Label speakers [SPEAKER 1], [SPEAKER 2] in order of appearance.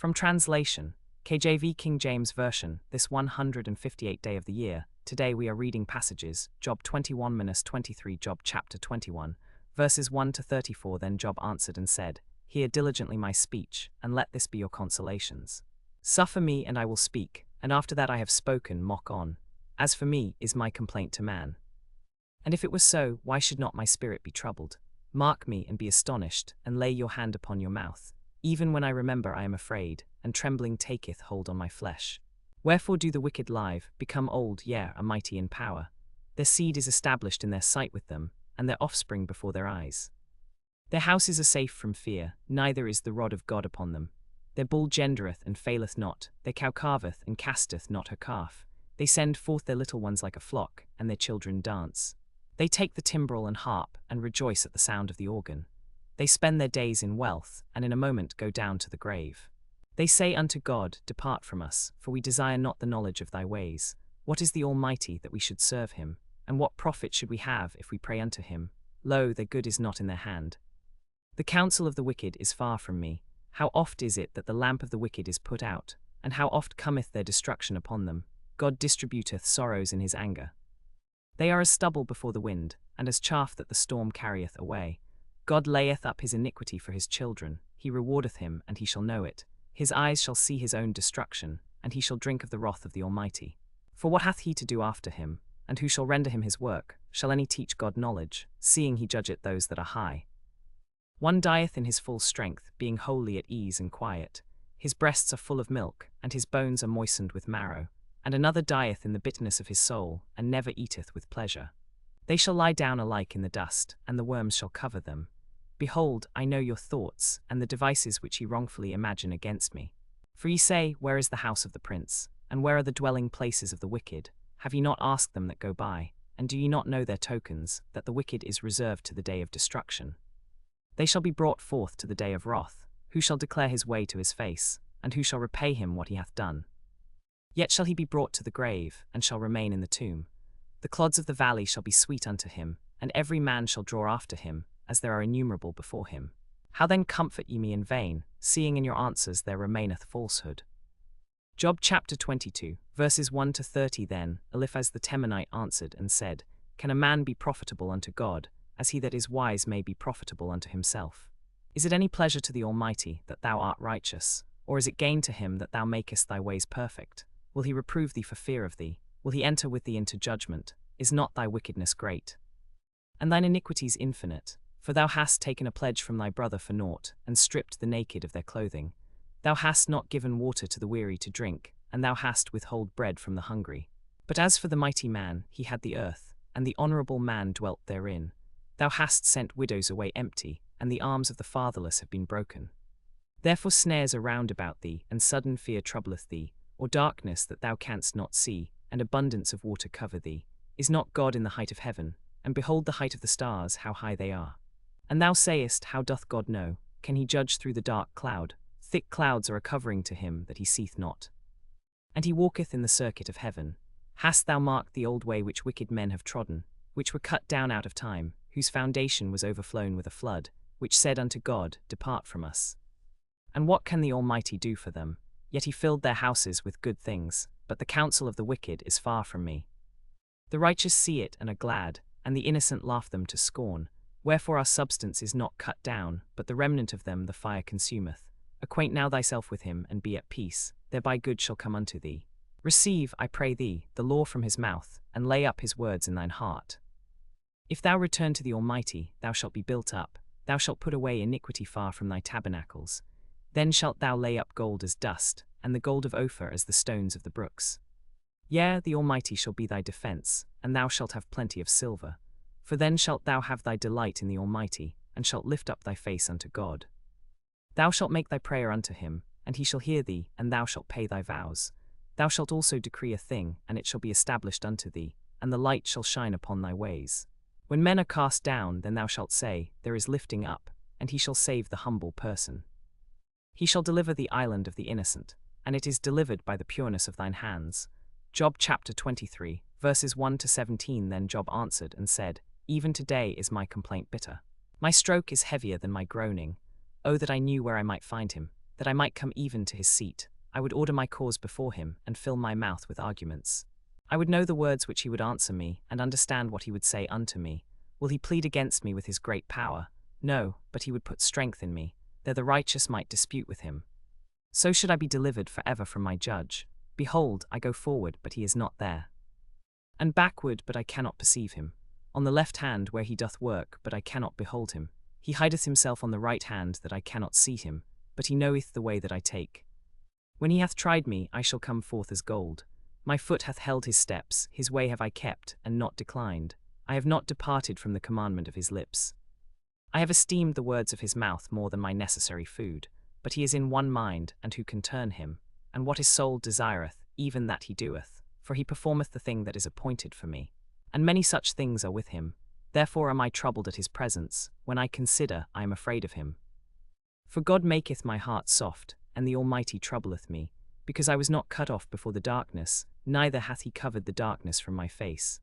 [SPEAKER 1] From translation, KJV King James Version, this 158th day of the year, today we are reading passages, Job 21-23, Job chapter 21, verses 1 to 34. Then Job answered and said, Hear diligently my speech, and let this be your consolations. Suffer me, and I will speak, and after that I have spoken, mock on. As for me, is my complaint to man? And if it was so, why should not my spirit be troubled? Mark me and be astonished, and lay your hand upon your mouth. Even when I remember I am afraid, and trembling taketh hold on my flesh. Wherefore do the wicked live, become old, yea, are mighty in power. Their seed is established in their sight with them, and their offspring before their eyes. Their houses are safe from fear, neither is the rod of God upon them. Their bull gendereth and faileth not, their cow calveth and casteth not her calf. They send forth their little ones like a flock, and their children dance. They take the timbrel and harp, and rejoice at the sound of the organ. They spend their days in wealth, and in a moment go down to the grave. They say unto God, Depart from us, for we desire not the knowledge of thy ways. What is the Almighty that we should serve him? And what profit should we have if we pray unto him? Lo, their good is not in their hand. The counsel of the wicked is far from me. How oft is it that the lamp of the wicked is put out, and how oft cometh their destruction upon them? God distributeth sorrows in his anger. They are as stubble before the wind, and as chaff that the storm carrieth away. God layeth up his iniquity for his children, he rewardeth him, and he shall know it. His eyes shall see his own destruction, and he shall drink of the wrath of the Almighty. For what hath he to do after him? And who shall render him his work? Shall any teach God knowledge, seeing he judgeth those that are high? One dieth in his full strength, being wholly at ease and quiet. His breasts are full of milk, and his bones are moistened with marrow. And another dieth in the bitterness of his soul, and never eateth with pleasure. They shall lie down alike in the dust, and the worms shall cover them. Behold, I know your thoughts, and the devices which ye wrongfully imagine against me. For ye say, Where is the house of the prince? And where are the dwelling places of the wicked? Have ye not asked them that go by? And do ye not know their tokens, that the wicked is reserved to the day of destruction? They shall be brought forth to the day of wrath. Who shall declare his way to his face? And who shall repay him what he hath done? Yet shall he be brought to the grave, and shall remain in the tomb. The clods of the valley shall be sweet unto him, and every man shall draw after him, as there are innumerable before him. How then comfort ye me in vain, seeing in your answers there remaineth falsehood? Job chapter 22, verses 1 to 30. Then Eliphaz the Temanite answered and said, Can a man be profitable unto God, as he that is wise may be profitable unto himself? Is it any pleasure to the Almighty that thou art righteous? Or is it gain to him that thou makest thy ways perfect? Will he reprove thee for fear of thee? Will he enter with thee into judgment? Is not thy wickedness great? And thine iniquities infinite? For thou hast taken a pledge from thy brother for naught, and stripped the naked of their clothing. Thou hast not given water to the weary to drink, and thou hast withhold bread from the hungry. But as for the mighty man, he had the earth, and the honourable man dwelt therein. Thou hast sent widows away empty, and the arms of the fatherless have been broken. Therefore snares are round about thee, and sudden fear troubleth thee, or darkness that thou canst not see, and abundance of water cover thee. Is not God in the height of heaven? And behold the height of the stars, how high they are. And thou sayest, How doth God know? Can he judge through the dark cloud? Thick clouds are a covering to him that he seeth not. And he walketh in the circuit of heaven. Hast thou marked the old way which wicked men have trodden, which were cut down out of time, whose foundation was overflown with a flood, which said unto God, Depart from us? And what can the Almighty do for them? Yet he filled their houses with good things, but the counsel of the wicked is far from me. The righteous see it and are glad, and the innocent laugh them to scorn. Wherefore our substance is not cut down, but the remnant of them the fire consumeth. Acquaint now thyself with him, and be at peace, thereby good shall come unto thee. Receive, I pray thee, the law from his mouth, and lay up his words in thine heart. If thou return to the Almighty, thou shalt be built up, thou shalt put away iniquity far from thy tabernacles. Then shalt thou lay up gold as dust, and the gold of Ophir as the stones of the brooks. Yea, the Almighty shall be thy defence, and thou shalt have plenty of silver. For then shalt thou have thy delight in the Almighty, and shalt lift up thy face unto God. Thou shalt make thy prayer unto him, and he shall hear thee, and thou shalt pay thy vows. Thou shalt also decree a thing, and it shall be established unto thee, and the light shall shine upon thy ways. When men are cast down, then thou shalt say, There is lifting up, and he shall save the humble person. He shall deliver the island of the innocent, and it is delivered by the pureness of thine hands. Job chapter 23, verses 1 to 17. Then Job answered and said, Even today is my complaint bitter. My stroke is heavier than my groaning. Oh, that I knew where I might find him, that I might come even to his seat. I would order my cause before him, and fill my mouth with arguments. I would know the words which he would answer me, and understand what he would say unto me. Will he plead against me with his great power? No, but he would put strength in me, that the righteous might dispute with him. So should I be delivered forever from my judge. Behold, I go forward, but he is not there. And backward, but I cannot perceive him. On the left hand where he doth work, but I cannot behold him. He hideth himself on the right hand, that I cannot see him, but he knoweth the way that I take. When he hath tried me, I shall come forth as gold. My foot hath held his steps, his way have I kept, and not declined. I have not departed from the commandment of his lips. I have esteemed the words of his mouth more than my necessary food. But he is in one mind, and who can turn him? And what his soul desireth, even that he doeth. For he performeth the thing that is appointed for me. And many such things are with him. Therefore am I troubled at his presence. When I consider, I am afraid of him. For God maketh my heart soft, and the Almighty troubleth me, because I was not cut off before the darkness, neither hath he covered the darkness from my face.